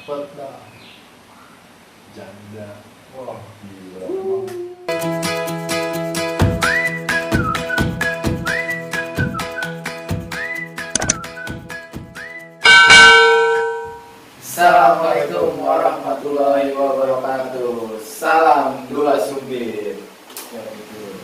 dapet dah janda. Wah gila. Assalamualaikum warahmatullahi wabarakatuh. Salam dua sumbir. Ya, gitu.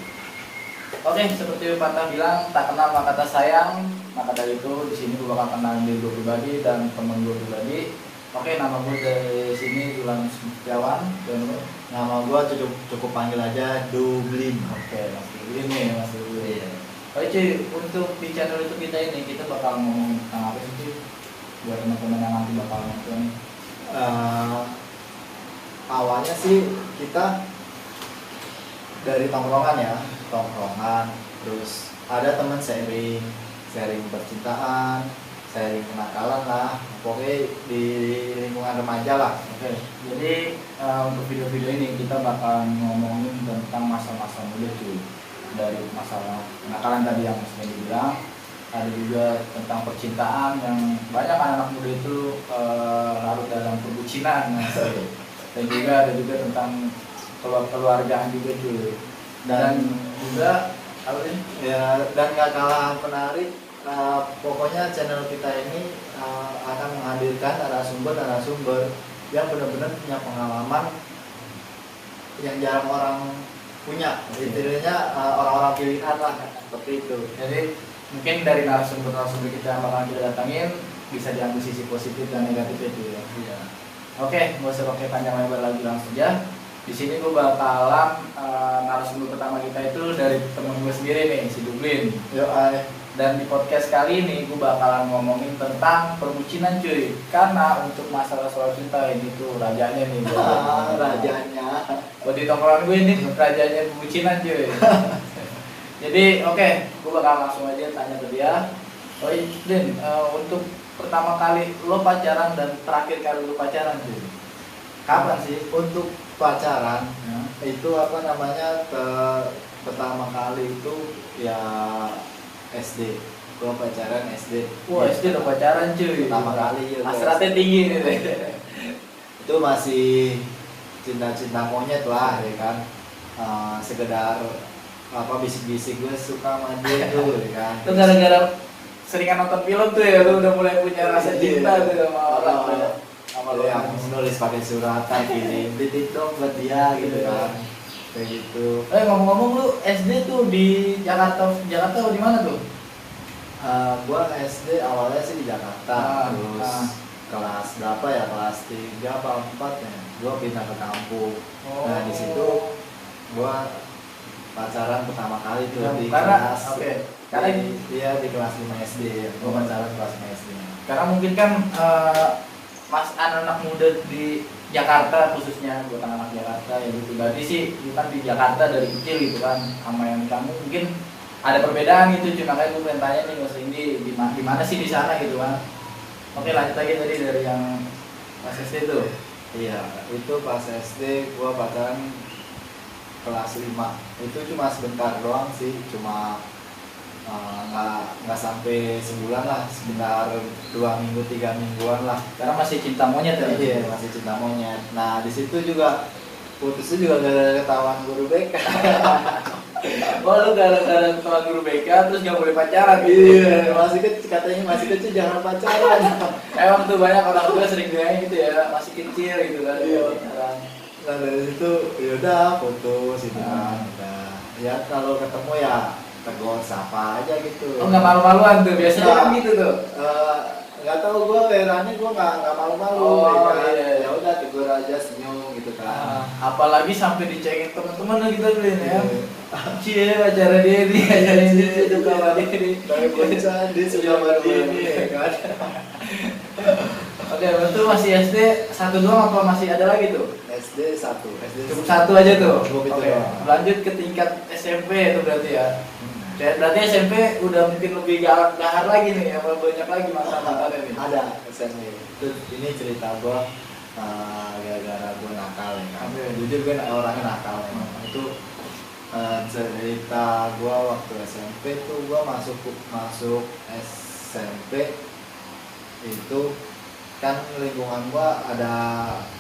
Oke, seperti pepatah bilang, tak kenal maka tak sayang. Maka dari itu di sini gue bakal kenalin diri gue pribadi dan temen gue pribadi. Oke, nama gue dari sini Dulan Setiawan. Dan Nama gua cukup panggil aja Dublin. oke, Mas Dublin nih, Mas Dublin. Iya. Oke cuy, untuk di channel itu kita ini kita bakal ngomongin tentang apa sih cuy? Buat teman-teman yang nanti bakal nonton. Awalnya sih kita dari tongkrongan, terus ada teman sharing percintaan, sharing kenakalan lah, pokoknya di lingkungan remaja lah. Oke, jadi untuk video-video ini kita bakal ngomongin tentang masa-masa muda cuy. Dari masalah kenakalan tadi yang Mas Benny bilang, ada juga tentang percintaan yang banyak anak-anak muda itu larut dalam perbucinan. Dan juga ada juga tentang keluargaan juga cuy. Dan juga apa ini? Ya, dan gak kalah menarik, pokoknya channel kita ini akan menghadirkan narasumber yang benar-benar punya pengalaman yang jarang orang punya. Intinya orang-orang pilihan lah, seperti itu. Jadi mungkin dari narasumber kita yang bakal kita datangin bisa diambil sisi positif dan negatifnya cuy ya. Iya. Oke, nggak usah pakai panjang lebar lagi, langsung aja. Di sini gue bakalan narasumber pertama kita itu dari temen gue sendiri nih, si Dublin. Dan di podcast kali ini gue bakalan ngomongin tentang perbucinan cuy. Karena untuk masalah soal cinta ini tuh rajanya nih. Rajanya. Buat di tongkrongan gue ini rajanya perbucinan cuy. Jadi oke, gue bakal langsung aja tanya ke dia. Oh Din, untuk pertama kali lo pacaran dan terakhir kali lo pacaran cuy, kapan sih? Untuk pacaran Ya. itu apa namanya, pertama kali itu ya SD. Gua pacaran SD. Wah, SD udah pacaran cuy. Pertama kali ya. Hasratnya tinggi nih. Itu masih cinta-cinta monyet lah ya kan. Sekedar apa, bisik-bisik gue suka sama dia tuh ya kan. Itu gara-gara seringan nonton film tuh ya, lu udah mulai punya rasa cinta tuh sama orang tuh. Sama lo yang nulis pakai suratan gini, titik dong buat dia gitu kan. Kayak gitu. Ngomong-ngomong lu SD tuh di Jakarta atau di mana tuh? Gua SD awalnya sih di Jakarta, terus ah. kelas berapa ya, kelas 3 apa 4 ya, gua pindah ke kampung. Nah di situ gua pacaran pertama kali tuh di karena kelas, karena dia di kelas 5 SD, gua pacaran kelas 5 SD. karena mungkin kan mas anak-anak muda di Jakarta khususnya, buat anak Jakarta ya gitu, berarti sih lu kan di Jakarta dari kecil gitu kan, sama yang kamu mungkin ada perbedaan gitu. Cuma kayak gue pengen tanya nih Mas Indi, di mana sih di sana gitu kan. Oke, lanjut lagi tadi dari yang pas SD tuh. Iya, itu pas SD gua pacaran kelas 5. Itu cuma sebentar doang sih, cuma nggak sampai sebulan lah, sebentar 2 minggu 3 mingguan lah. Karena masih cinta monyet ya. Iya, masih cinta monyet. Nah di situ juga putusnya juga gara-gara ketahuan guru BK. Oh, lu gara-gara ketahuan guru BK terus gak boleh pacaran gitu. Iya, katanya masih kecil jangan pacaran. Emang tuh banyak orang tua sering bilang gitu ya, masih kecil gitu kan. Iya. Pacaran. Nah dari situ yaudah putus itu kan. Udah. Ya kalau ketemu ya tegur sapa aja gitu. Oh, nggak malu-maluan tuh, biasanya kan gitu tuh. Nggak tahu gue herannya, gue nggak malu-malu. Oh, ya kan. iya. Ya udah tegur aja, senyum gitu kan. Apalagi sampai dicengin teman-teman gitu beliin ya. Cie, acara dia nih, acara ini itu kawan dia nih. Kayak bocah dia sudah baru ini ya kan. Oke, betul masih SD satu doang apa masih ada lagi tuh? SD 1. Cukup satu aja tuh. Cukup itu Oke, doang. lanjut ke tingkat SMP itu berarti ya. Berarti SMP udah mungkin lebih gahar lagi nih, apa banyak lagi mantan-mantannya nih? Ada SMP. Itu ini cerita gua gara-gara gua nakal ya kan. Jujur gue orangnya nakal memang. Itu cerita gua waktu SMP tuh, gua masuk SMP itu kan lingkungan gua ada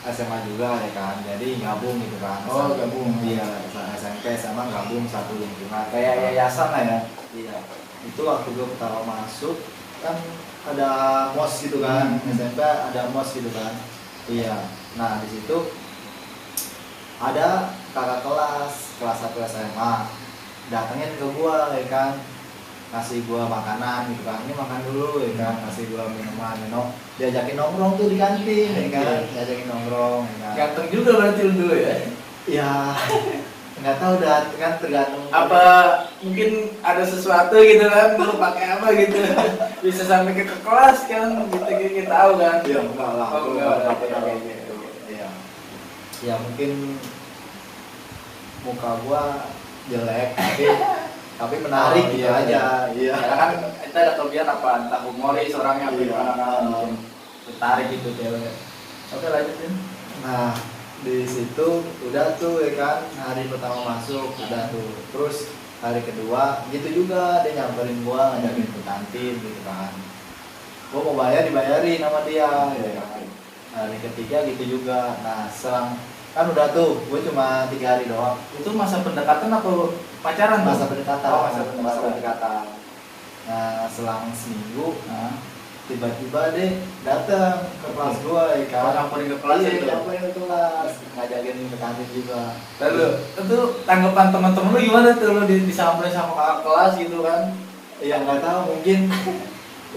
SMA juga ya kan, jadi gabung gitu kan. Oh, gabung. Iya, SMP sama gabung satu lingkungan Kayak yayasan lah ya. iya. Itu waktu gua pertama masuk kan ada mos gitu kan. SMP ada mos gitu kan. Iya, nah di situ ada kakak kelas 1 SMA datengin ke gua ya kan, kasih gua makanan gitu kan, ini makan dulu ya kan, kasih gua minuman, diajakin nongkrong tuh di kantin ya kan, diajakin nongkrong ya kan. Ganteng juga berarti lu dulu ya. Ya nggak tahu dah kan, tergantung Apa mungkin ada sesuatu gitu kan, lu pakai apa gitu. Bisa sampai ke kelas kan, kita tahu kan. ya enggak lah, Oh, aku enggak, nggak enggak, pernah kayak enggak. gitu ya. Ya mungkin muka gua jelek tapi menarik Oh, gitu iya, aja. Iya. Karena kan kita ada kelebihan apa, entah humoris orangnya apa Iya. gimana kan, bikin tertarik gitu cewek. Oke lanjutin. Nah di situ udah tuh ya kan, hari pertama masuk udah tuh, terus hari kedua gitu juga dia nyamperin gua, ngajakin ke kantin gitu kan, gua mau bayar dibayarin sama dia ya kan. Hari ketiga gitu juga. Nah selang kan udah tuh, gue cuma 3 hari doang. Itu masa pendekatan atau pacaran tuh? Masa pendekatan. Oh, masa pendekatan. Nah selang seminggu Nah, tiba-tiba deh datang ke kelas gua ya kan. kalau nyamperin ke kelas Iya, itu. nyamperin ke kelas, ngajakin ke kantin juga. Lalu itu tanggapan teman-teman lu gimana tuh, lu disamperin sama kakak kelas gitu kan? Ya nggak tahu, mungkin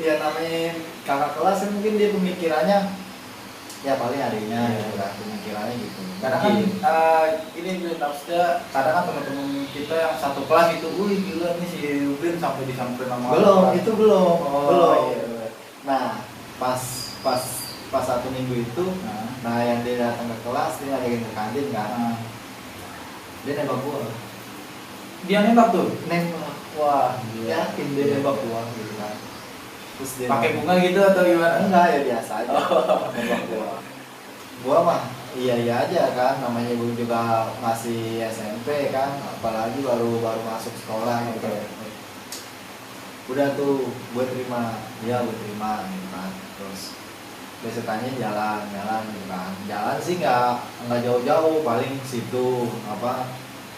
ya namanya kakak kelas kan, mungkin dia pemikirannya ya paling adiknya gitu kan, pemikirannya gitu. Karena kan Mungkin. ini maksudnya kadang kan teman-teman kita yang satu kelas itu, wih gila nih si Rubin sampai disamperin sama belum kakak. itu belum Oh, belum. iya. Nah pas 1 minggu itu, nah yang dia datang ke kelas, dia ngajakin ke kantin kan, Nah, dia nembak gua. dia nembak tuh. Nembak, Wah, yakin dia nembak gua gitu kan. Terus dia pakai bunga gitu atau gimana? enggak, ya biasa aja. Nembak gua mah iya aja kan, namanya gua juga masih SMP kan, apalagi baru masuk sekolah gitu. Udah tuh gue terima, ya gue terima gitu kan. Terus besokannya jalan gitu kan. Jalan sih nggak jauh-jauh, paling situ apa,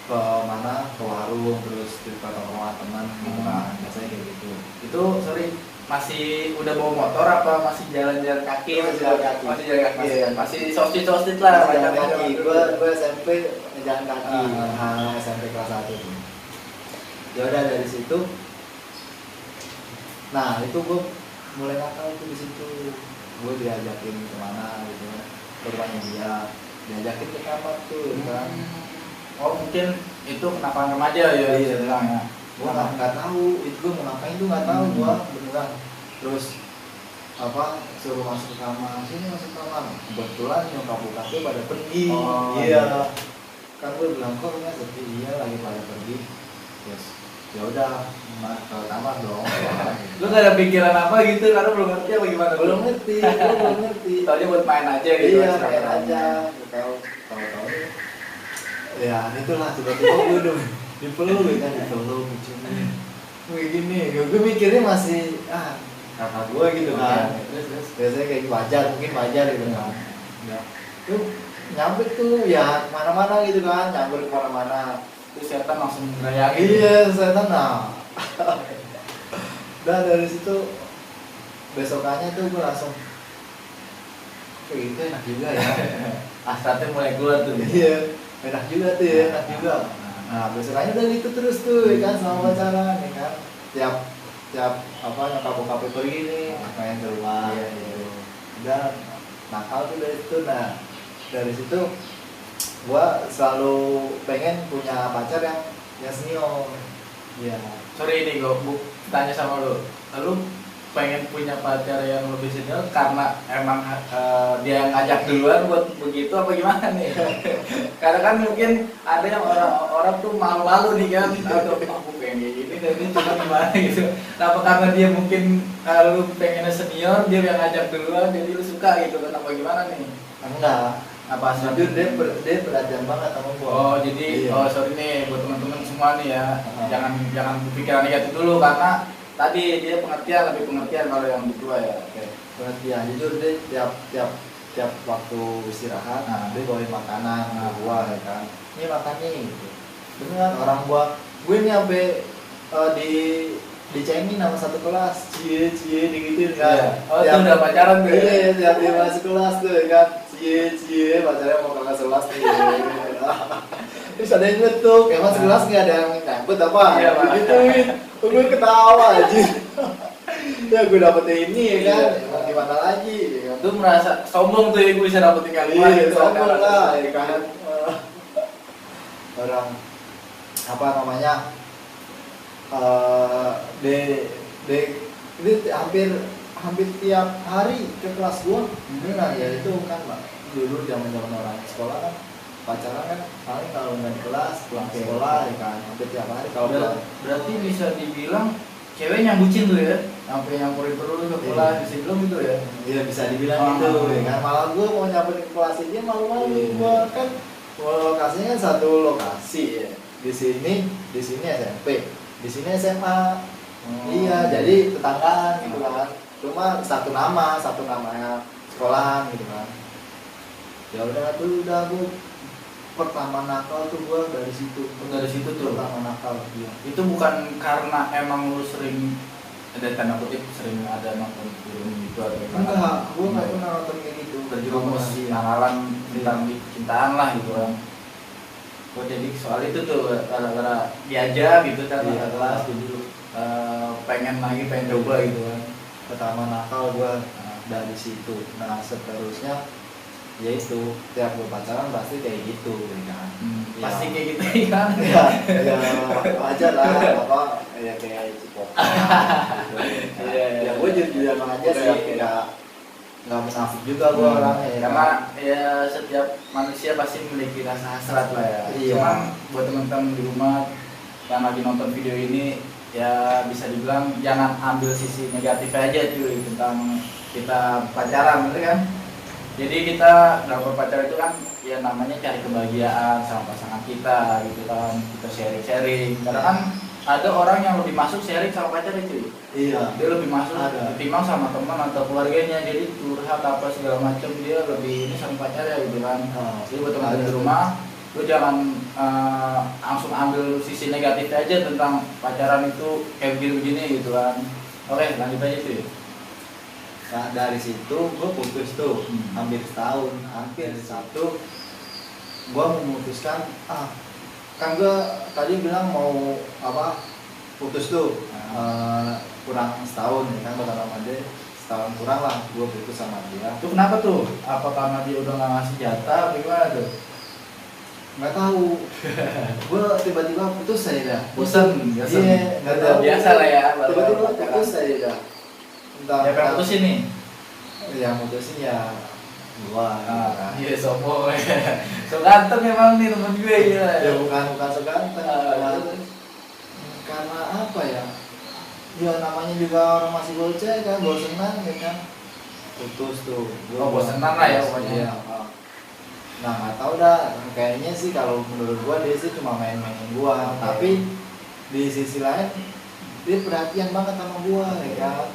ke mana, ke warung, terus ke rumah teman gitu kan, biasanya kayak gitu. Itu sorry, masih udah bawa motor apa masih jalan-jalan kaki? Masih jalan kaki. Masih jalan kaki. Iya. Masih sosit lah. Jalan macam-macam kaki, gitu. gue SMP jalan kaki. SMP kelas 1 tuh. Ya udah dari situ, nah itu gue mulai nakal tuh di situ. Gue diajakin kemana gitu kan, ke rumahnya dia, diajakin ke kamar tuh kan. Oh mungkin itu kenakalan remaja ya, Iya. bisa bilang ya. Gue nggak tahu itu gue mau ngapain tuh, nggak tahu gue beneran. Terus apa, suruh masuk ke kamar, sini masuk ke kamar. Kebetulan nyokap bokapnya pada pergi. Oh, Iya. Kan gue bilang kok rumahnya sepi, iya lagi pada pergi. Terus ya udah ke kamar dong. Lu gak ada pikiran apa gitu karena belum ngerti apa gimana? Belum ngerti, gue belum ngerti. Taunya buat main aja gitu. Iya, kan, main aja. Tahu-tahu ya itulah, tiba-tiba gue udah dipeluk kan, dipeluk diciumin. Kayak gini, gue mikirnya masih kakak gue gitu kan. Terus. Biasanya kayak wajar, mungkin wajar gitu kan. Ya. Tuh nyampe tuh ya kemana-mana gitu kan, nyampe kemana-mana. Terus setan langsung ngerayain. Iya, setan nah. Dan dari situ besokannya tuh gue langsung kayak gitu, enak juga ya. Hasratnya mulai keluar tuh. Iya, enak juga tuh ya, enak juga. Nah besokannya udah gitu terus tuh ya kan, sama pacaran ya kan. Tiap apa, nyokap bokapnya pergi nih, main ke rumah. Iya, gitu. Udah nakal tuh dari situ. Nah dari situ gua selalu pengen punya pacar yang senior. Iya. Sorry ini gue tanya sama lu. Lu pengen punya pacar yang lebih senior karena emang dia yang ngajak duluan buat begitu apa gimana nih? Karena kan mungkin ada yang orang tuh malu-malu nih kan, atau aku pengen kayak gini dan ini cuma gimana gitu. Nah, apa karena dia mungkin lu pengennya senior, dia yang ngajak duluan jadi lu suka gitu kan, apa gimana nih? Enggak. Apa Jujur dia perhatian banget sama gua. Oh jadi, Iya. sorry nih buat teman-teman semua nih ya, Ah. jangan berpikiran negatif dulu karena tadi dia lebih pengertian kalau yang berdua ya. Oke. perhatian jujur deh, tiap waktu istirahat dia bawain makanan ke gua ya kan, ini makan nih gitu. Beneran orang gua gue ini sampai dicengin sama satu kelas, cie digituin kan. Oh, itu udah pacaran tuh. Iya, tiap dia masuk kelas tuh ya kan, cie pacarnya mau kakak sekelas nih. Terus ada yang ngetuk, emang sekelas nggak ada yang nyambut apa? Iya, Pak. Gituin, gue ketawa aja. Ya gue dapet ini ya kan, emang gimana lagi? Ya kan? Itu merasa sombong tuh ya gue bisa dapetin kalimat Iya, gitu. sombong lah ya kan. Orang apa namanya? Ini hampir tiap hari ke kelas gua. Nah, ya itu kan dulu zaman orang sekolah kan pacaran kan paling kalau nggak di kelas pulang sekolah ya kan hampir tiap hari kalau Berarti bisa dibilang cewek yang bucin tuh ya, sampai nyamperin terus ke kelas, bisa bilang gitu ya? Iya bisa dibilang gitu ya kan, malah gua mau nyamperin ke kelas dia malu-malu. Gua kan lokasinya kan satu lokasi ya, di sini SMP, di sini SMA. Iya, jadi tetanggaan gitu kan. Cuma satu nama sekolahan gitu kan. Ya udah aku pertama nakal tuh gua dari situ. Dari situ tuh pertama nakal. Iya. Itu bukan karena emang lu sering ada tanda kutip sering ada nonton film gitu atau gimana? Enggak, gua nggak pernah nonton kayak gitu. Terjerumus nakalan tentang cintaan lah gitu kan. Gua jadi soal itu tuh gara-gara diajak gitu kan Iya, kelas jadi pengen coba gitu kan. Pertama nakal gua dari situ. Nah, seterusnya yaitu tiap gua pacaran pasti kayak gitu ya kan. Pasti Ya. kayak gitu kan. Ya aja lah apa ya kayak cipokan gitu. Ya gue juga aja sih nggak menafik juga gue orangnya ya. Karena ya setiap manusia pasti memiliki rasa hasrat lah ya. Iya. Cuman buat teman-teman di rumah yang lagi nonton video ini ya bisa dibilang jangan ambil sisi negatif aja cuy tentang kita pacaran gitu kan. Jadi kita dalam berpacaran itu kan ya namanya cari kebahagiaan sama pasangan kita gitu kan, kita sharing. Karena kan ada orang yang lebih masuk sharing sama pacarnya cuy. Iya. Dia lebih masuk ketimbang sama teman atau keluarganya, jadi curhat apa segala macam dia lebih ini sama pacarnya gitu kan. Jadi buat teman-teman di rumah, lu jangan langsung ambil sisi negatif aja tentang pacaran itu kayak begini gitu kan. Oke, lanjut aja tuh. Nah dari situ gue putus tuh hampir satu gue memutuskan kan gue tadi bilang mau apa putus tuh kurang setahun ya kan, kata sama dia setahun kurang lah gue putus sama dia. Itu kenapa tuh? Apa karena dia udah nggak ngasih jatah apa gimana tuh? Nggak tahu. Gue tiba-tiba putus saya dah. Bosan, Iya, nggak tahu. Biasa lah ya. Tiba-tiba putus saya dah. Siapa yang putusin nih? Yang putusin ya gua. Iya sombong. So ganteng emang nih temen gue ya. Ya bukan so ganteng. Karena apa ya? Ya namanya juga orang masih bocah kan, bosenan ya kan. Putus tuh. Bosenan lah ya pokoknya. Iya. Nah nggak tahu dah. Kayaknya sih kalau menurut gua dia sih cuma main-mainin gua. Tapi di sisi lain dia perhatian banget sama gua ya kan.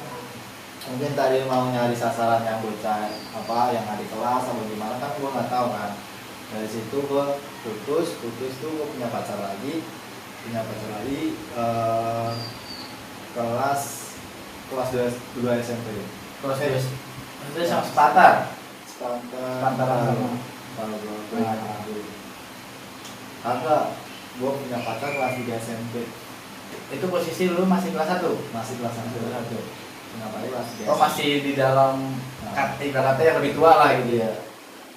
Mungkin tadi mau nyari sasaran yang bocah apa yang ada di kelas atau gimana kan gue nggak tahu kan. Dari situ gue putus tuh gue punya pacar lagi kelas 2 SMP. Terus itu sama sepatar. Sepantaran kalau gue agak gue punya pacar kelas 3 SMP. Itu posisi lu masih kelas 1? Masih kelas 1. Kenapa kelas 3? Oh masih di dalam ibaratnya yang lebih tua lah gitu ya.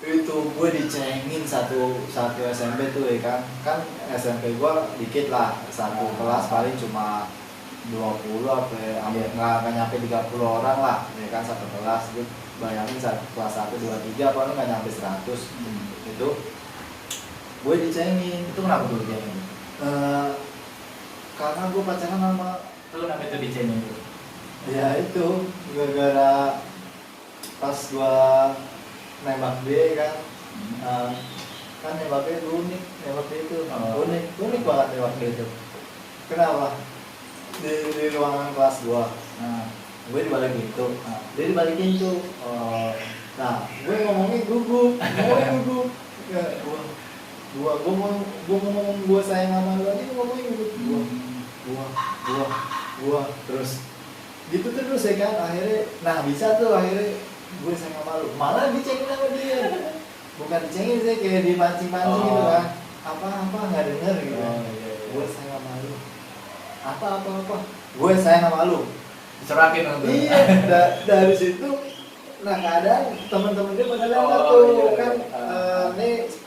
Itu gue dicengin satu SMP tuh ya kan SMP gue dikit lah, satu kelas paling cuma 20 nggak nyampe 30 orang lah ya kan satu kelas. Gue bayangin kelas 1, 2, 3 paling nggak nyampe 100. Itu gue dicengin. Itu kenapa tuh dicengin? Karena gue pacaran sama Lu kenapa itu dicengin tuh? ya itu gara-gara pas gua nembak dia kan kan nembaknya unik, nembak dia itu unik banget nembak dia itu. Kenapa di ruangan kelas gua gue dibalikin tuh, dia dibalikin tuh. Nah gue ngomongnya gugup, ya, gue ngomong gue sayang sama lu aja, gue ngomongnya gugup, gua terus gitu terus ya kan. Akhirnya nah bisa tuh, akhirnya gue sayang sama lu, malah dicengin sama dia, bukan dicengin sih, kayak dipancing-pancing gitu kan, apa nggak denger gitu. Gue sayang sama lu, apa gue sayang sama lu, Diserakin untuk. iya. Dari situ nah keadaan teman-teman dia pada lewat tuh kan.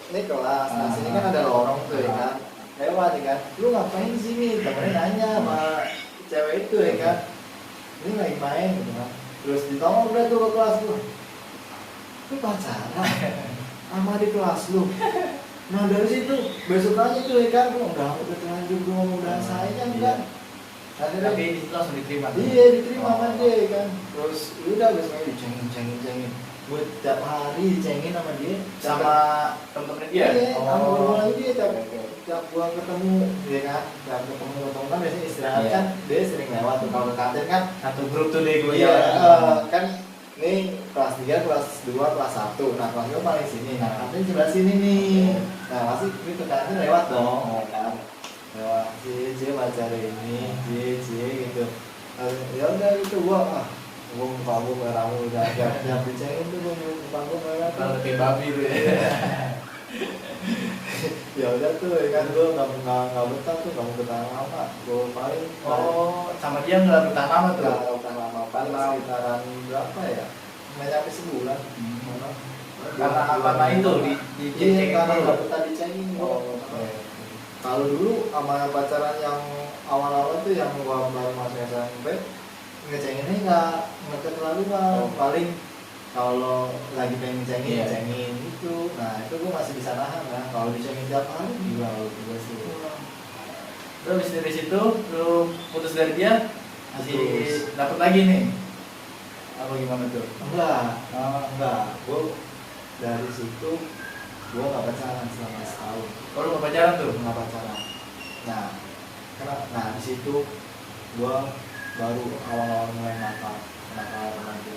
Nih kelas, nah sini kan ada lorong tuh ya kan, lewat ya kan, lu ngapain di sini, temennya nanya sama cewek itu ya kan, ini lagi main gitu kan. Terus ditolong udah tuh ke kelas lu pacaran sama di kelas lu. Nah dari situ besok aja tuh ya kan, udah terlanjur gue udah sayang kan. Tapi di situ langsung diterima. Iya diterima sama dia kan. Terus udah besoknya dicengin. Gue tiap hari dicengin sama dia, sama temen-temen dia. Iya, sama orang dia tiap gua ketemu, dia kan, tiap ketemu kan biasanya istirahat kan, dia sering lewat tuh kalau ke kantin kan, satu grup tuh deh gue. iya, kan, nih kelas 3, kelas 2, kelas 1, nah kelas 2 paling sini, nah kantin sebelah sini nih, nah pasti ke kantin lewat dong, kan, lewat, cie pacar ini, cie gitu, ya udah gitu gua muka gue merah udah yang dicengin tuh muka gue merah kalau kayak babi tuh ya. Ya udah tuh ya kan, gue nggak betah tuh, nggak mau bertahan lama, gue paling Sama dia nggak bertahan lama tuh. nggak bertahan lama, paling sekitaran berapa ya, nggak nyampe sebulan. Karena itu Iya, karena nggak betah dicengin. Kalau dulu sama pacaran yang awal-awal tuh yang gue baru masuk SMP, ngecenginnya nggak terlalu paling kalau lagi pengen cengin gitu. Nah itu gue masih bisa nahan kan. Kalau dicengin tiap hari gila gue sih. Terus dari situ lu putus dari dia, masih Putus. dapet lagi nih apa gimana tuh? Enggak. Gue dari situ gue nggak pacaran selama setahun. Kalau nggak pacaran tuh? Nggak pacaran. Nah di situ gue baru awal-awal mulai nakal remaja.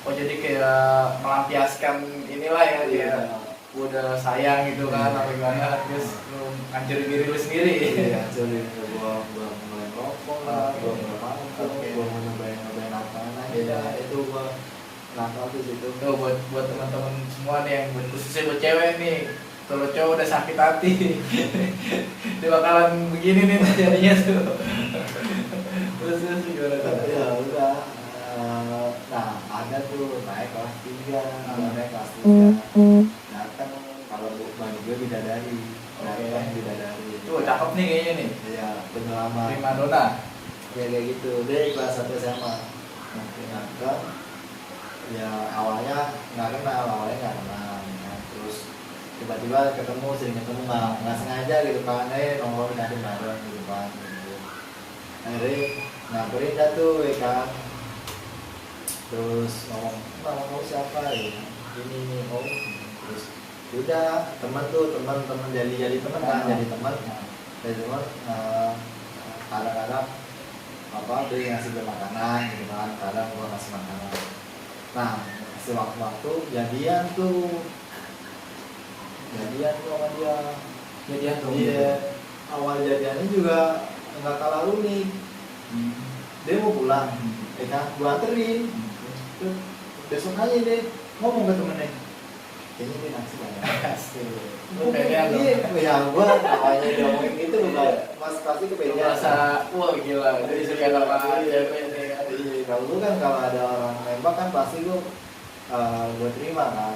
Oh jadi kayak melampiaskan inilah ya dia udah sayang gitu kan apa gimana, terus lu ngancurin diri lu sendiri. Iya, jadi gua mulai rokok lah, gua mulai mabuk, gua mau nyobain apa aja. Itu gua nakal tuh situ. Tuh buat teman-teman semua nih, yang khususnya buat cewek nih, kalau cowok udah sakit hati dia bakalan begini nih jadinya tuh. Terus gimana tuh? Ya udah. Nah ada tuh naik kelas 3, datang kalau bagi gue bidadari, datang bidadari. Tuh cakep nih kayaknya nih. Iya, pengalaman. Prima donna. Ya kayak gitu. Dia kelas 1 SMA. Datang. Ya awalnya nggak kenal. Nah, terus tiba-tiba sering ketemu nggak sengaja gitu kan, nongkrong di kantin bareng gitu kan. Akhirnya nyamperin dah tuh ya kan. Terus ngomong siapa ya, ini terus udah teman jadi teman kan, jadi teman kadang-kadang dia ngasih gue makanan gitu kan, kadang gue ngasih makanan. Nah sewaktu-waktu jadian tuh sama dia. Jadian tuh. Iya, awal jadiannya juga nggak kalah unik. Dia mau pulang, ya kan, gue anterin. Terus besok aja deh ngomong ke temennya, kayaknya dia naksir banget. Iya, gue awalnya dia ngomongin gitu, mas pasti kepedean. Merasa, wah gila, jadi suka sama cewek nih kan. Iya, kalau ada orang nembak kan pasti gue terima kan.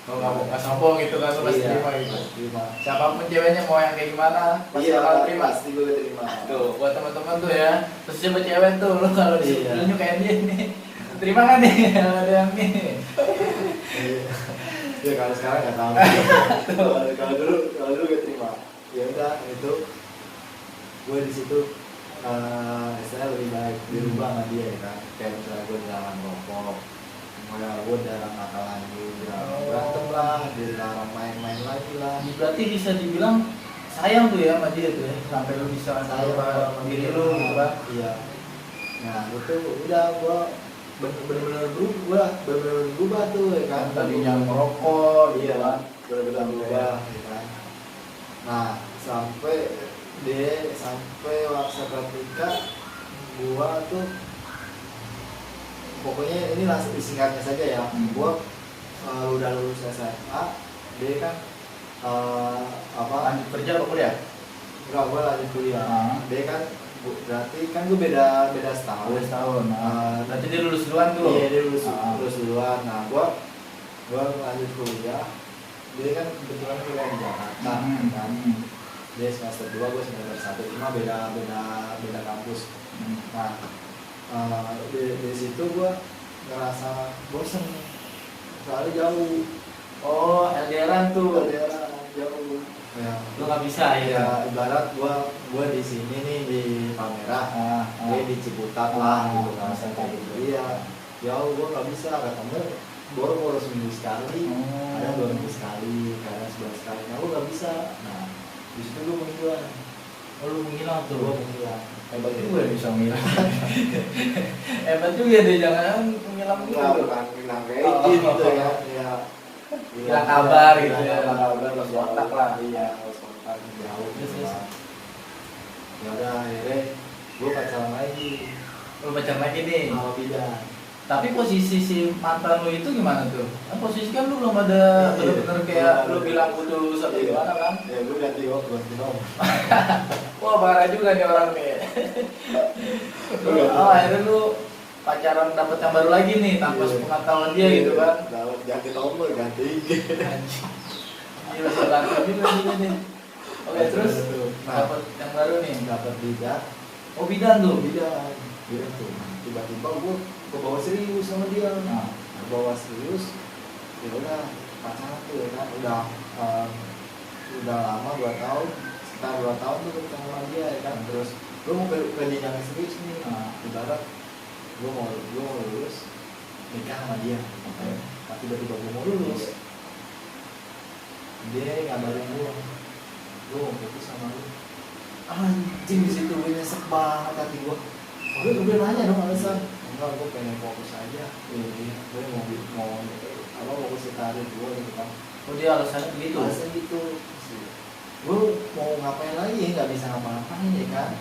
Kalau nggak sombong gitu kan, lu pasti terima gitu. Terima. Siapapun ceweknya mau yang kayak gimana, pasti Iya, bakal terima. pasti gue terima. Tuh, buat teman-teman tuh ya, terus coba cewek tuh, lu kalau disuruh kayak dia nih, terima kan nih, ada yang nih. Ya kalau sekarang nggak tahu. Kalau dulu gue terima. Ya udah itu, gue di situ saya lebih baik dirubah sama dia ya kan. Kayak misalnya gue dilarang rokok, gue dilarang nakal lagi, dilarang berantem lah, dilarang main-main lagi lah. Berarti bisa dibilang sayang tuh ya sama dia tuh ya, sampai lu bisa Sayang sama diri lu gitu kan. Iya. Nah itu udah gue bener-bener berubah tuh ya kan. Tadinya merokok gitu Iya, kan. bener-bener berubah ya kan. Nah sampai waktu ketika gua tuh pokoknya ini langsung disingkatnya saja ya. Gua udah lulus SMA, dia kan Lanjut kerja apa kuliah? enggak, gua lanjut kuliah. Dia kan berarti kan gua beda setahun. Udah setahun. Berarti dia lulus duluan tuh. Iya, dia lulus duluan. Nah gua lanjut kuliah. Dia kan kebetulan kuliah di Jakarta kan. Dia semester 2, gue semester 1, cuma beda kampus. Nah di situ gue ngerasa bosen soalnya jauh. Oh, LDRan tuh. Jauh ya. Lu nggak bisa ya? Ibarat gue di sini nih di Palmerah, dia di Ciputat lah gitu kan, kayak gitu. Iya, jauh, gue nggak bisa ketemu. Gue harus seminggu sekali, ada 2 minggu sekali, kadang sebulan sekali. Nah gue nggak bisa. Nah di situ gue menghilang. Oh, lu menghilang tuh. Gue menghilang. Hebat juga dia bisa menghilang. Hebat juga dia, jangan menghilang gitu. Bukan hilang kayak gitu ya. Ya. Hilang kabar gitu ya, hilang kabar, lost kontak lah. Iya, lost kontak jauh. Terus. Ya udah akhirnya gue pacaran lagi. Lu pacaran lagi nih. Sama bidan. Tapi posisi si mantan lu itu gimana tuh? Kan posisi kan lu belum ada bener-bener kayak lu bilang putus atau gimana kan? Ya gue ganti nomor. Wah, parah juga nih orang nih. Akhirnya lu pacaran dapet yang baru lagi nih tanpa sepengetahuan dia gitu kan? Dapat ganti nomor, ganti IG. Gila, selangkah juga nih. Oke, terus dapet yang baru nih. Dapat bidan. Oh, bidan tuh. Bidan tuh. Tiba-tiba gue kebawa serius sama dia. Nah, Kebawa serius. Ya udah pacaran tuh ya kan. Udah lama 2 tahun. Sekitar 2 tahun tuh ketemu sama dia ya kan. Terus gue mau ke jenjang serius nih. Ibarat gue mau lulus nikah sama dia. Tapi tiba-tiba gue mau lulus, dia ngabarin gue mau putus sama lu. Anjing, di situ gue nyesek banget hati gue. Gue nanya dong alasan. Enggak, gue pengen fokus aja. Gue mau fokus karir gue gitu kan. oh dia alasannya begitu? Alasan gitu. Gue mau ngapain lagi, nggak bisa ngapa-ngapain ya kan.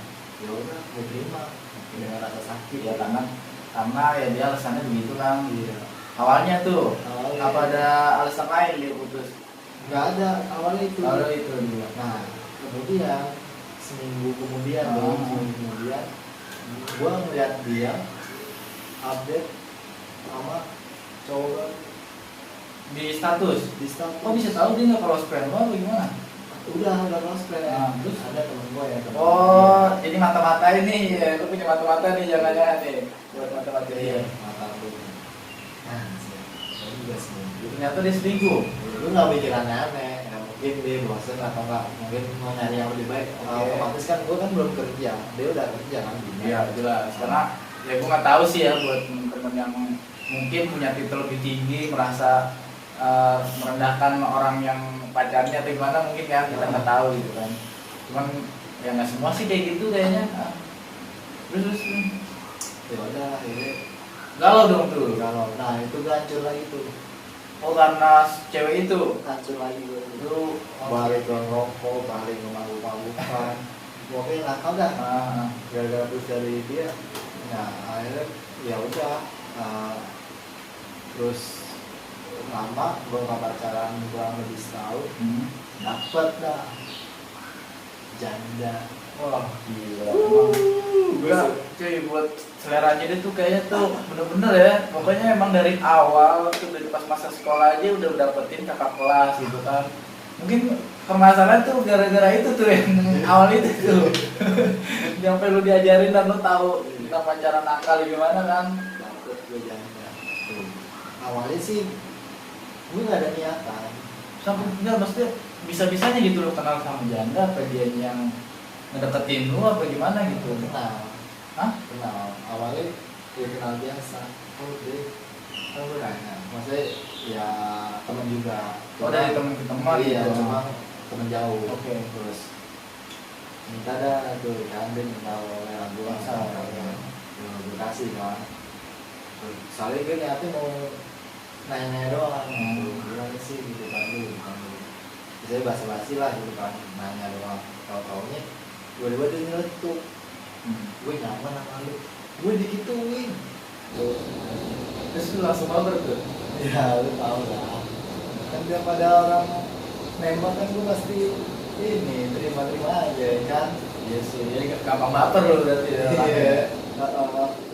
Ya udah, gue terima dengan rasa sakit Ya karena ya dia alasannya begitu kan. Iya. Awalnya tuh, Awalnya. apa ada alasan lain dia putus? Nggak ada, awalnya itu. Kalau itu dia. Nah kemudian seminggu kemudian gue ngeliat dia update sama cowok Di status. di status. Kok bisa tahu dia nggak close friend lo atau gimana? Udah close friend. Nah, terus? Ada temen gue ya. Oh, jadi mata-mata ini ya, lu punya mata-mata nih, jangan-jangan nih buat mata-mata Iya, dia. mata gue. Nah, saya juga seminggu. Ternyata dia selingkuh. Gue nggak mikir aneh-aneh. Ya, mungkin dia bosan atau nggak, mungkin mau nyari yang lebih baik. Otomatis kan gue kan belum kerja, dia udah kerja kan. Iya jelas, karena ya gue nggak tahu sih ya buat temen yang mungkin punya titel lebih tinggi merasa merendahkan orang yang pacarnya atau gimana mungkin kan kita nggak tahu gitu kan. Cuman ya nggak semua sih kayak gitu kayaknya. Terus Ya udah, akhirnya galau dong tuh. kalau nah itu gue hancur lagi tuh. Oh karena cewek itu. Hancur lagi gue. Lu Balik ke rokok, balik ke mabuk-mabukan. Pokoknya nakal dah. Gara-gara putus dari dia. Nah akhirnya ya udah. Terus lama gue nggak pacaran kurang lebih setahun, dapet dah janda. Wah gila. Emang cuy buat seleranya dia tuh kayaknya tuh bener-bener ya. Pokoknya emang dari awal tuh dari pas masa sekolah aja udah dapetin kakak kelas gitu kan. Mungkin permasalahan tuh gara-gara itu tuh yang awal itu tuh. Sampai lu diajarin dan lu tahu tentang pacaran nakal gimana kan. Dapet gue janda. Awalnya sih gue nggak ada niatan. Sampai enggak maksudnya bisa-bisanya gitu lo kenal sama janda apa dia yang ngedeketin lu apa gimana gitu. Kenal. Hah? Kenal. Awalnya dia kenal biasa. Oh dia, gue nanya. Maksudnya ya teman juga. Oh dari teman ke teman Iya, gitu. cuma teman jauh. Oke. Terus minta dah tuh kan dia minta oleh gue. gue kasih kan. Soalnya gue niatnya mau nanya doang, gimana sih gitu kan lu, bisa basa-basi lah gitu kan, nanya doang. Tahu-taunya gue dia nyeletuk, gue nyaman sama lu, gue digituin. Terus lu langsung baper tuh. Ya lu tau lah, kan daripada orang nembak kan gue pasti ini terima-terima aja kan. Iya sih, ya gampang baper lu berarti ya. Iya.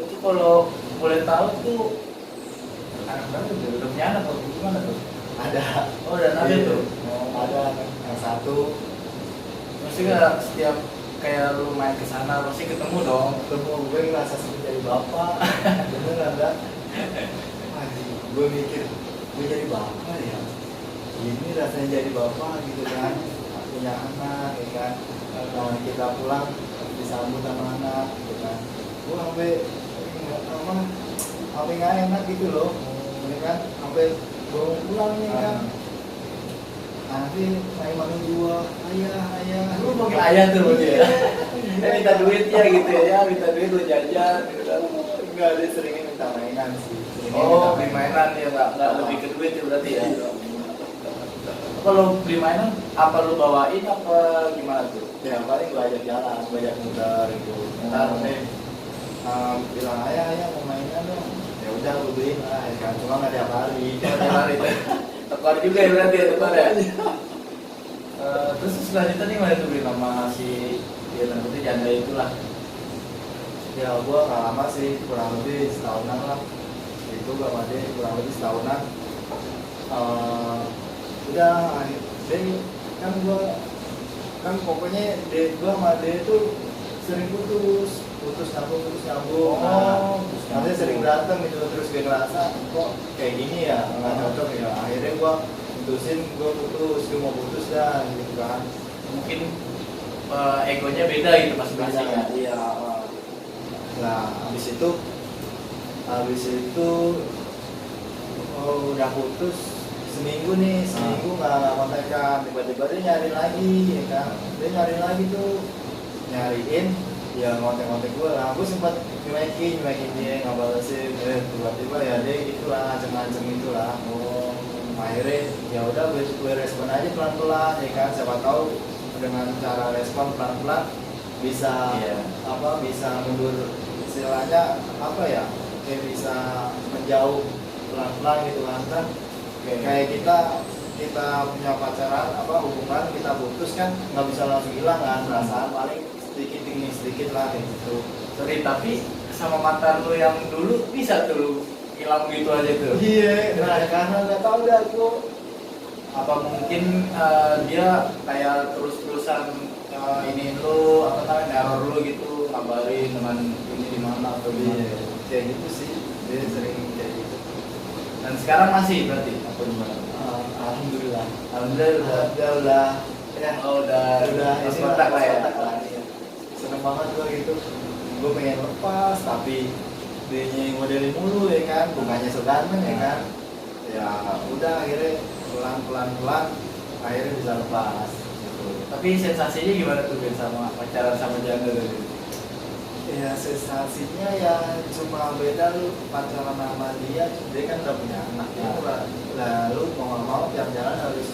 Itu kalau boleh tahu tuh anak berapa tuh? Udah punya anak atau gimana tuh? Ada. Oh, dan ada Iya. tuh. Ada yang satu. Maksudnya setiap kayak lu main ke sana pasti ketemu dong. Ketemu gue ngerasa seperti jadi bapak. Beneran dah. Anjing, gue mikir gue jadi bapak ya. Ini rasanya jadi bapak gitu kan. Punya anak ya kan. Kalau kita pulang disambut sama anak gitu kan. Gue sampai nggak enak gitu loh. Ya kan, sampai gue pulang nih kan. Nanti saya manggil gua, ayah. Lu panggil ayah tuh berarti ya. Minta duit ya gitu ya, minta duit lu jajan gitu kan. Enggak, dia seringnya minta mainan sih. Oh, beli mainan ya, nggak lebih ke duit ya berarti ya. Kalau beli mainan, apa lu bawain apa gimana tuh? Ya paling gua ajak jalan, gua ajak muter gitu. Ntar nih bilang ayah mau mainan dong. Ya udah gua beliin lah, ya kan. Cuma nggak tiap hari. Tiap hari tuh. Tekor juga ya berarti ya, tekor ya. Terus selanjutnya nih mana tuh beli nama si ya nanti janda itulah. Ya gua nggak lama sih, kurang lebih setahunan lah. Itu gua sama dia kurang lebih setahunan. Udah dia kan gua kan pokoknya gua sama dia itu sering putus nyambung nanti sering berantem gitu. Terus gue ngerasa kok kayak gini ya nggak cocok ya, akhirnya gua putus gue mau putus dah gitu kan. Mungkin egonya beda gitu masing-masing ya. Iya. Nah habis itu udah putus seminggu nggak kontekan, tiba-tiba dia nyariin lagi ya kan. Dia nyariin lagi tuh, nyariin ya ngontek gue lah. Gue sempat nyuekin dia nggak balesin, tiba-tiba ya dia gitulah, ancem itulah. Akhirnya ya udah gue respon aja pelan-pelan ya kan. Siapa tahu dengan cara respon pelan-pelan bisa bisa mundur, istilahnya apa ya, kayak bisa menjauh pelan-pelan gitu kan. Kayak kita punya pacaran hubungan, kita putus kan nggak bisa langsung hilang kan perasaan, paling sedikit demi sedikit lah kayak gitu. Sorry, tapi sama mantan lu yang dulu bisa tuh lu hilang gitu aja tuh? Iya, nah karena nggak tahu dah aku. Apa mungkin dia kayak terus-terusan ini lu apa namanya neror lu gitu, ngabarin dengan ini di mana atau gimana? Kayak gitu sih, dia sering kayak gitu. Dan sekarang masih berarti apa gimana? Alhamdulillah. Alhamdulillah. Ya, udah ini kontak lah ya. Seneng banget gua gitu. Gua pengen lepas tapi dia yang modelin mulu ya kan, bukannya so ganteng ya kan. Ya udah akhirnya pelan akhirnya bisa lepas gitu. Tapi sensasinya gimana tuh Ben sama pacaran sama janda tadi? Ya sensasinya ya cuma beda, lu pacaran sama dia kan udah punya anak ya. Lalu mau nggak mau tiap jalan harus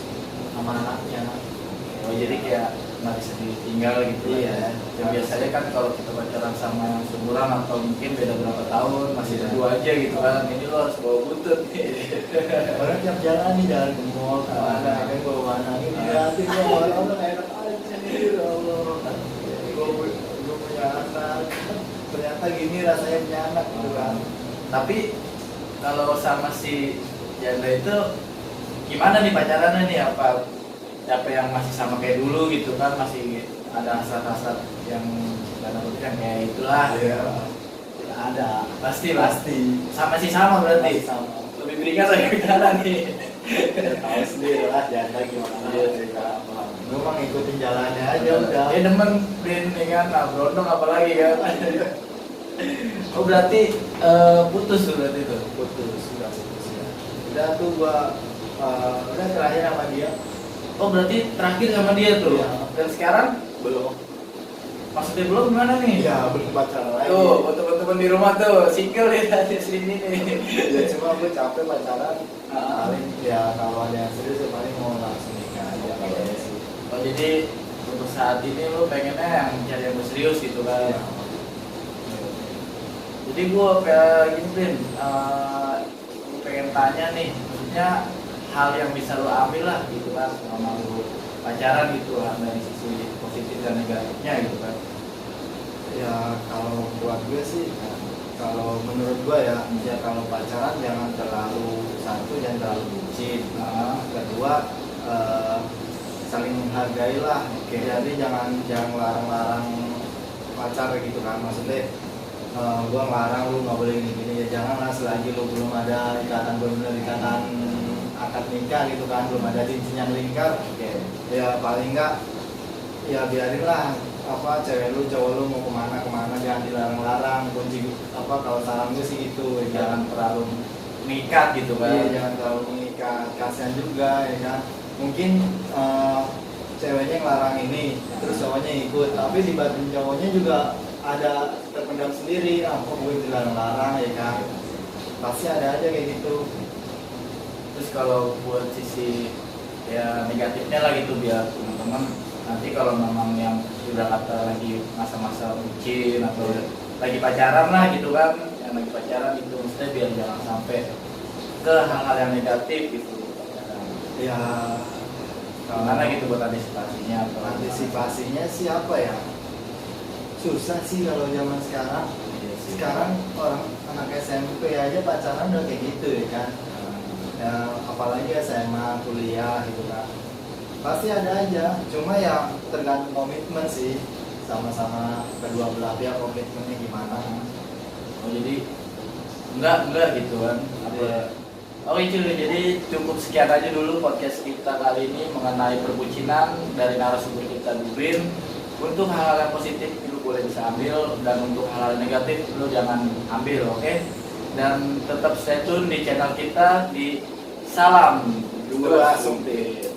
sama anaknya. Oh jadi kayak nggak bisa ditinggal gitu. Iya. Ya, biasanya kan kalau kita pacaran sama yang seumuran atau mungkin beda berapa tahun masih berdua aja gitu kan. Ini lo harus bawa buntut. Orang tiap jalan nih, jalan ke mall kemana kan bawa anak ini hati gua orang enak aja nih, ya Allah. Gua punya anak, ternyata gini rasanya punya anak gitu kan. Tapi kalau sama si janda itu gimana nih pacarannya nih, apa yang masih sama kayak dulu gitu kan, masih ada hasrat-hasrat yang tanda kutip yang kayak itulah. Iya. Ada pasti sama berarti Sama. lebih beringat lagi bicara nih. Ya, tahu sendiri lah janda gimana. Iya. Gua mah ngikutin jalannya aja udah. Dia demen Ben nih kan, nah berondong apalagi kan. Oh berarti putus tuh berarti tuh. Putus ya. Udah tuh gua udah terakhir sama dia. Oh berarti terakhir sama dia tuh. Iya. Dan sekarang Belum. maksudnya belum gimana nih? Iya, belum pacaran lagi. Tuh betul Walaupun di rumah tuh single ya di sini nih. Ya cuma gue capek pacaran. Ah. Paling ya kalau ada yang serius ya paling mau langsung nikah aja kalau ya sih. Oh jadi untuk saat ini lu pengennya yang cari yang serius gitu kan? Iya. Jadi gue kayak gini Bin, gua pengen tanya nih, maksudnya hal yang bisa lu ambil lah gitu kan selama lu pacaran gitu kan dari sisi positif dan negatifnya gitu kan? Ya kalau buat gue sih, kalau menurut gue ya, kalau pacaran jangan terlalu jangan terlalu bucin. Kedua, saling menghargai lah. Jadi jangan larang-larang pacar gitu kan. Maksudnya gue ngelarang lu nggak boleh gini-gini, ya janganlah selagi lu belum ada benar-benar ikatan akad nikah gitu kan, belum ada cincin yang lingkar. Ya paling enggak ya biarin lah cewek lu cowok lu mau kemana jangan dilarang-larang. Kunci kalau saran gue sih gitu, Jangan terlalu mengikat gitu kan? Iya, jangan terlalu mengikat, kasihan juga ya kan. Mungkin ceweknya ngelarang ini terus cowoknya ikut, tapi di batin cowoknya juga ada terpendam sendiri, kok gue dilarang-larang ya kan. Pasti ada aja kayak gitu. Terus kalau buat sisi ya negatifnya lah gitu, biar teman-teman nanti kalau memang yang sudah kata lagi masa-masa bucin atau lagi pacaran lah gitu kan, yang lagi pacaran itu maksudnya biar jangan sampai ke hal-hal yang negatif gitu. Ya Gimana gitu buat antisipasinya? Atau antisipasinya sih apa ya, susah sih kalau zaman sekarang. Iya sih. Sekarang orang anak SMP aja pacaran udah kayak gitu ya kan. Ya apalagi SMA, kuliah gitu kan, pasti ada aja. Cuma ya tergantung komitmen sih, sama-sama kedua belah pihak komitmennya gimana. Oh jadi enggak gitu kan? Apa? Iya. Oke cuy, jadi cukup sekian aja dulu podcast kita kali ini mengenai perbucinan dari narasumber kita Dubin. Untuk hal-hal yang positif lu boleh bisa ambil, dan untuk hal-hal negatif lu jangan ambil, oke? Dan tetap stay tune di channel kita di Salam Dua Sumpit.